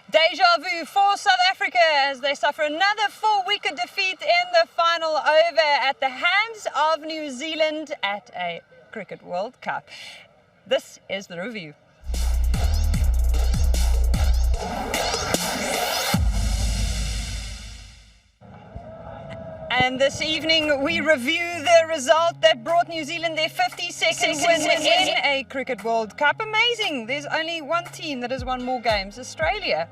Deja vu for South Africa as they suffer another 4-wicket defeat in the final over at the hands of New Zealand at a Cricket World Cup. This is the review. And this evening we review the result that brought New Zealand their 52nd win in a Cricket World Cup. Amazing, there's only one team that has won more games, Australia.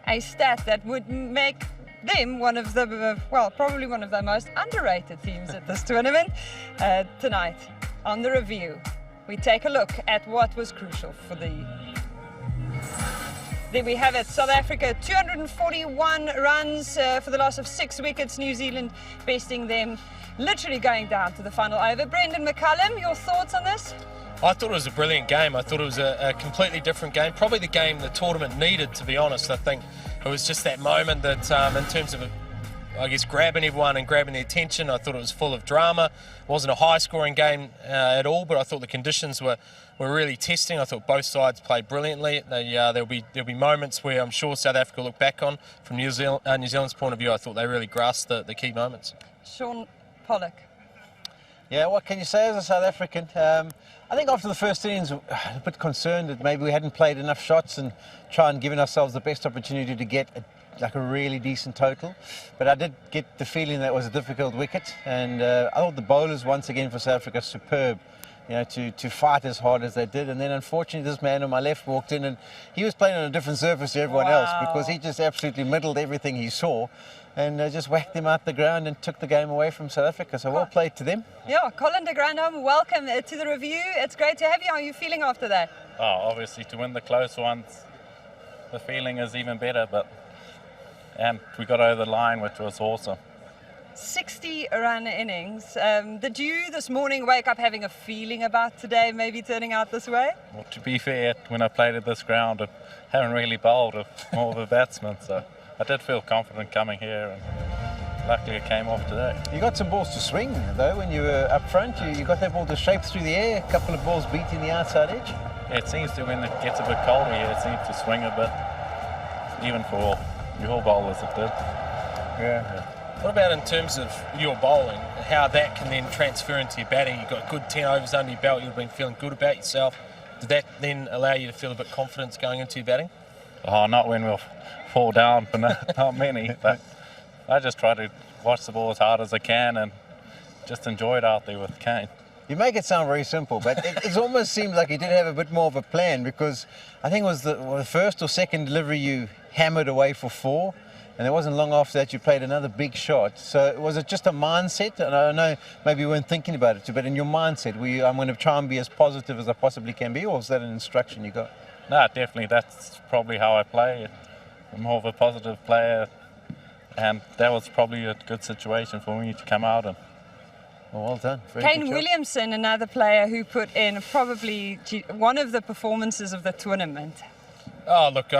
A stat that would make them one of the, well, probably one of the most underrated teams at this tournament. Tonight on the review, we take a look at what was crucial for the... There we have it, South Africa, 241 runs for the loss of 6 wickets, New Zealand besting them, literally going down to the final over. Brendon, McCullum, your thoughts on this? I thought it was a brilliant game. I thought it was a completely different game, probably the game the tournament needed, to be honest. I think it was just that moment that in terms of, I guess, grabbing everyone and grabbing their attention, I thought it was full of drama. It wasn't a high-scoring game at all, but I thought the conditions were really testing. I thought both sides played brilliantly. There'll be moments where I'm sure South Africa will look back on from New Zealand's point of view. I thought they really grasped the key moments. Shaun, Pollock. Yeah, what can you say as a South African? I think after the first innings, a bit concerned that maybe we hadn't played enough shots and try and given ourselves the best opportunity to get a really decent total. But I did get the feeling that it was a difficult wicket, and I thought the bowlers once again for South Africa superb. You know, to fight as hard as they did. And then unfortunately this man on my left walked in and he was playing on a different surface to everyone else, because he just absolutely middled everything he saw and just whacked them out the ground and took the game away from South Africa. So well played to them. Yeah, Colin de Grandhomme, welcome to the review. It's great to have you. How are you feeling after that? Oh, obviously to win the close ones, the feeling is even better, and we got over the line, which was awesome. 60-run innings. Did you this morning wake up having a feeling about today maybe turning out this way? Well, to be fair, when I played at this ground, I haven't really bowled more of a batsman, so I did feel confident coming here, and luckily it came off today. You got some balls to swing though when you were up front. You got that ball to shape through the air, a couple of balls beating the outside edge. Yeah, it seems to, when it gets a bit colder here, it seems to swing a bit, even for your bowlers it did. Yeah. What about in terms of your bowling, how that can then transfer into your batting? You've got good 10 overs under your belt, you've been feeling good about yourself. Did that then allow you to feel a bit confidence going into your batting? Oh, not when we'll fall down, but not many. But I just try to watch the ball as hard as I can and just enjoy it out there with Kane. You make it sound very simple, but it almost seems like you did have a bit more of a plan, because I think it was the first or second delivery you hammered away for 4. And it wasn't long after that you played another big shot. So was it just a mindset? And I know maybe you weren't thinking about it too, but in your mindset, I'm going to try and be as positive as I possibly can be, or was that an instruction you got? No, definitely. That's probably how I play. I'm more of a positive player, and that was probably a good situation for me to come out in. Well done. Kane Williamson, another player who put in probably one of the performances of the tournament. Oh, look,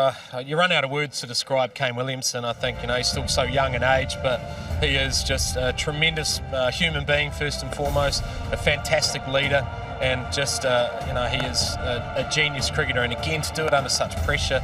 you run out of words to describe Kane Williamson. I think, he's still so young in age, but he is just a tremendous human being, first and foremost, a fantastic leader, and just, he is a genius cricketer. And again, to do it under such pressure,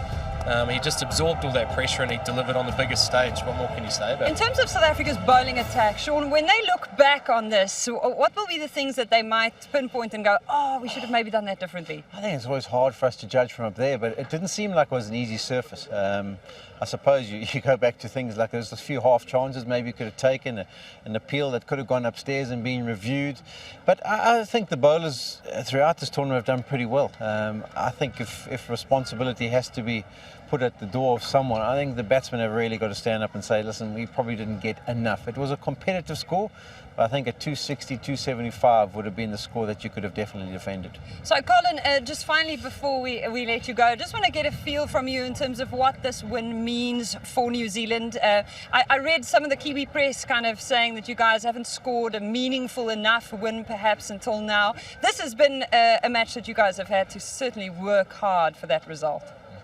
he just absorbed all that pressure and he delivered on the biggest stage. What more can you say about it? In terms of South Africa's bowling attack, Shaun, when they look back on this, what will be the things that they might pinpoint and go, oh, we should have maybe done that differently? I think it's always hard for us to judge from up there, but it didn't seem like it was an easy surface. I suppose you go back to things like there's a few half chances maybe you could have taken, an appeal that could have gone upstairs and been reviewed. But I think the bowlers throughout this tournament have done pretty well. I think if responsibility has to be put at the door of someone, I think the batsmen have really got to stand up and say, listen, we probably didn't get enough. It was a competitive score, but I think a 260, 275 would have been the score that you could have definitely defended. So, Colin, just finally before we let you go, I just want to get a feel from you in terms of what this win means for New Zealand. I read some of the Kiwi press kind of saying that you guys haven't scored a meaningful enough win perhaps until now. This has been a match that you guys have had to certainly work hard for that result.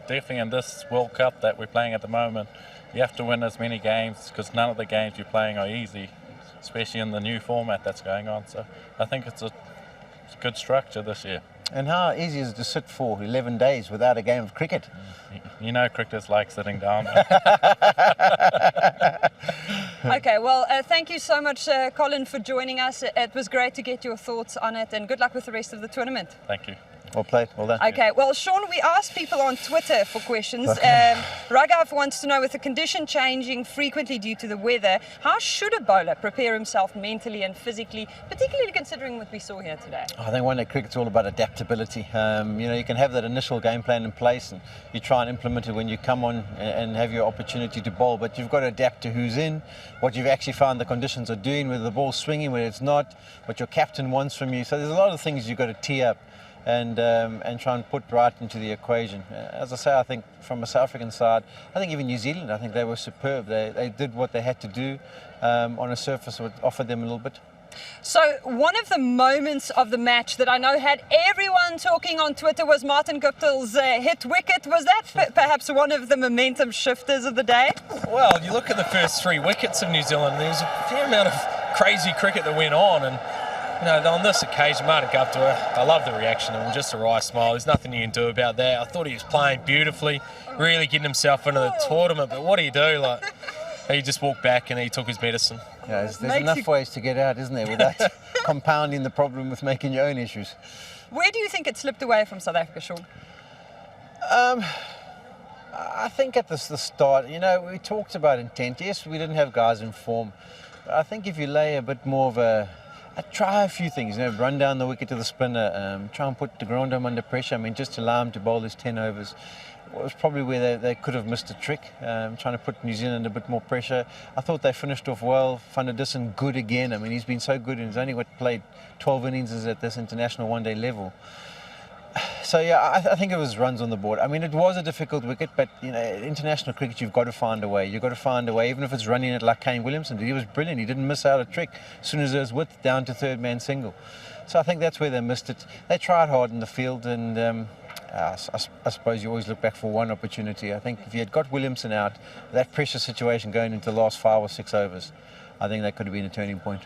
Definitely in this World Cup that we're playing at the moment, you have to win as many games, because none of the games you're playing are easy, especially in the new format that's going on. So I think it's a good structure this year. And how easy is it to sit for 11 days without a game of cricket? You know, cricketers like sitting down. Okay, well, thank you so much, Colin, for joining us. It was great to get your thoughts on it, and good luck with the rest of the tournament. Thank you. Well played, well done. Okay, well, Shaun, we asked people on Twitter for questions. Raghav wants to know, with the condition changing frequently due to the weather, how should a bowler prepare himself mentally and physically, particularly considering what we saw here today? I think one-day cricket's all about adaptability. You can have that initial game plan in place and you try and implement it when you come on and have your opportunity to bowl, but you've got to adapt to who's in, what you've actually found the conditions are doing, whether the ball's swinging, whether it's not, what your captain wants from you. So there's a lot of things you've got to tee up and try and put right into the equation. As I say, I think from a South African side, I think even New Zealand, I think they were superb. They did what they had to do on a surface that offered them a little bit. So one of the moments of the match that I know had everyone talking on Twitter was Martin Guptill's hit wicket. Was that perhaps one of the momentum shifters of the day? Well, you look at the first 3 wickets of New Zealand, there was a fair amount of crazy cricket that went on, and on this occasion, Martin Guptill, I love the reaction of him, just a wry smile. There's nothing you can do about that. I thought he was playing beautifully, really getting himself into the tournament, but what do you do? He just walked back and he took his medicine. Yeah, there's enough ways to get out, isn't there, without compounding the problem with making your own issues. Where do you think it slipped away from South Africa, Shaun? I think at the start, we talked about intent. Yes, we didn't have guys in form, but I think if you lay a bit more of try a few things, run down the wicket to the spinner, try and put de Grandhomme under pressure. I mean, just allow him to bowl his 10 overs. It was probably where they could have missed a trick, trying to put New Zealand a bit more pressure. I thought they finished off well. Van der Dussen, good again. I mean, he's been so good and he's only played 12 innings at this international one-day level. So, yeah, I think it was runs on the board. I mean, it was a difficult wicket, but, international cricket, you've got to find a way. You've got to find a way, even if it's running it like Kane Williamson did. He was brilliant. He didn't miss out a trick as soon as there was width down to third man single. So I think that's where they missed it. They tried hard in the field, and I suppose you always look back for one opportunity. I think if you had got Williamson out, that pressure situation going into the last 5 or 6 overs, I think that could have been a turning point.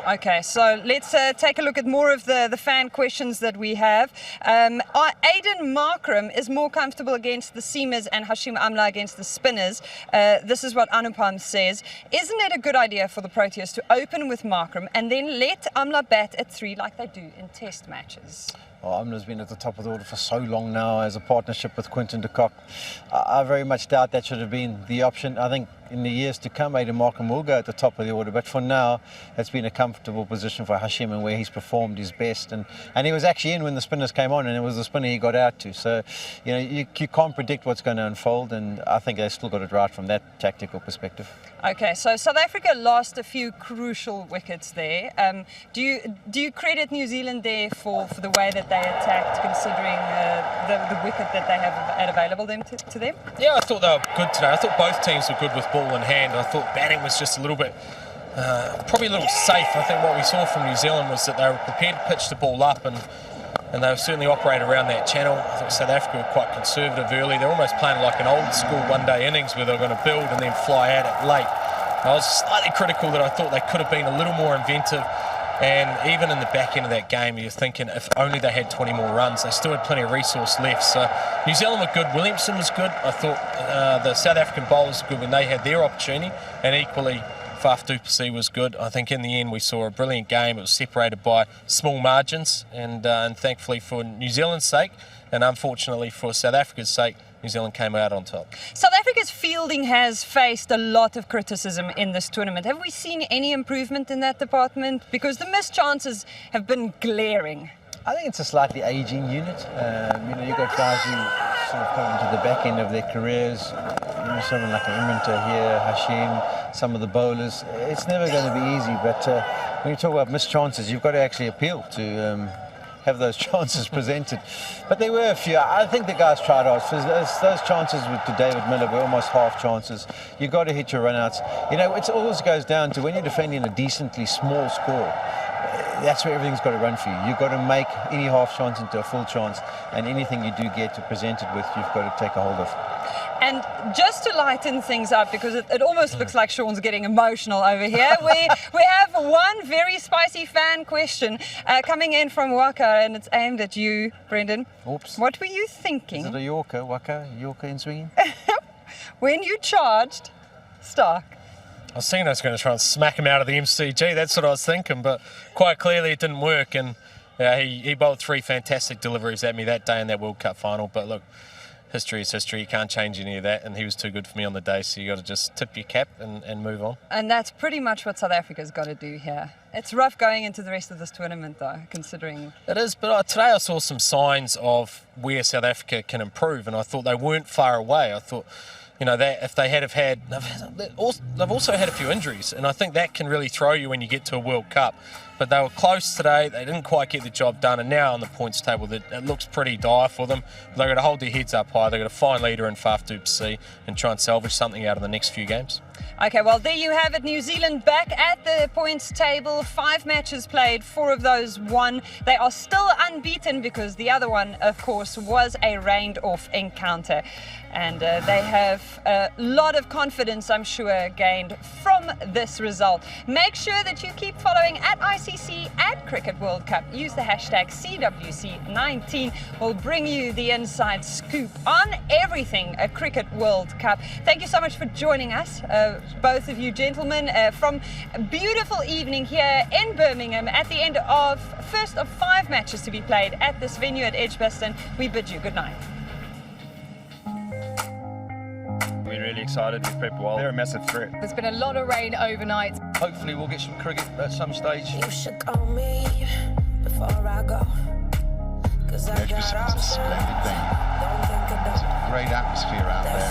Okay, so let's take a look at more of the fan questions that we have. Aidan Markram is more comfortable against the seamers and Hashim Amla against the spinners. This is what Anupam says. Isn't it a good idea for the Proteas to open with Markram and then let Amla bat at 3 like they do in test matches? Well, Amla's been at the top of the order for so long now as a partnership with Quinton de Kock. I very much doubt that should have been the option. I think in the years to come, Aidan Markram will go at the top of the order, but for now, it's been a comfortable position for Hashim and where he's performed his best. And he was actually in when the spinners came on, and it was the spinner he got out to. So, you can't predict what's going to unfold, and I think they still got it right from that tactical perspective. Okay, so South Africa lost a few crucial wickets there. Do you credit New Zealand there for the way that they attacked, considering the wicket that they have available to them? Yeah, I thought they were good today. I thought both teams were good with ball in hand. I thought batting was just a little bit, probably a little safe. I think what we saw from New Zealand was that they were prepared to pitch the ball up and they were certainly operate around that channel. I thought South Africa were quite conservative early. They're almost playing like an old school one-day innings where they're going to build and then fly at it late. I was slightly critical that I thought they could have been a little more inventive, and even in the back end of that game you're thinking if only they had 20 more runs. They still had plenty of resource left. So New Zealand were good. Williamson was good. I thought the South African bowlers were good when they had their opportunity, and equally Faf du Plessis was good. I think in the end we saw a brilliant game. It was separated by small margins, and thankfully for New Zealand's sake and unfortunately for South Africa's sake, New Zealand came out on top. South Africa's fielding has faced a lot of criticism in this tournament. Have we seen any improvement in that department? Because the missed chances have been glaring. I think it's a slightly ageing unit. You've got guys who sort of come into the back end of their careers. Someone like Imrinter here, Hashim, some of the bowlers. It's never going to be easy, but when you talk about missed chances, you've got to actually appeal to have those chances presented. But there were a few. I think the guys tried hard. Those chances to David Miller were almost half chances. You've got to hit your run-outs. It always goes down to when you're defending a decently small score. that's where everything's got to run for you. You've got to make any half chance into a full chance, and anything you do get to present it with, you've got to take a hold of. And just to lighten things up, because it almost looks like Shaun's getting emotional over here, we have one very spicy fan question coming in from Waka, and it's aimed at you, Brendon. Oops. What were you thinking? Is it a Yorker, Waka, Yorker in swinging? When you charged Stark? I was thinking I was going to try and smack him out of the MCG. That's what I was thinking, but quite clearly it didn't work. And he bowled 3 fantastic deliveries at me that day in that World Cup final. But look, history is history. You can't change any of that, and he was too good for me on the day, so you got to just tip your cap and move on. And that's pretty much what South Africa's got to do here. It's rough going into the rest of this tournament, though, considering... It is, but today I saw some signs of where South Africa can improve, and I thought they weren't far away. I thought, you know, that if they have had... They've also had a few injuries, and I think that can really throw you when you get to a World Cup. But they were close today. They didn't quite get the job done, and now on the points table, it looks pretty dire for them. They've got to hold their heads up high. They've got to find leader in Faf du Plessis and try and salvage something out of the next few games. Okay, well, there you have it. New Zealand back at the points table. 5 matches played, 4 of those won. They are still unbeaten because the other one, of course, was a rained-off encounter. And they have a lot of confidence, I'm sure, gained from this result. Make sure that you keep following at ICC at Cricket World Cup. Use the hashtag CWC19. We'll bring you the inside scoop on everything at Cricket World Cup. Thank you so much for joining us, both of you gentlemen, from a beautiful evening here in Birmingham at the end of first of 5 matches to be played at this venue at Edgbaston. We bid you good night. We're really excited. We've prepped well. They're a massive threat. There's been a lot of rain overnight. Hopefully we'll get some cricket at some stage. You should call me before I go. Edgbaston is a splendid venue. There's a great atmosphere out there.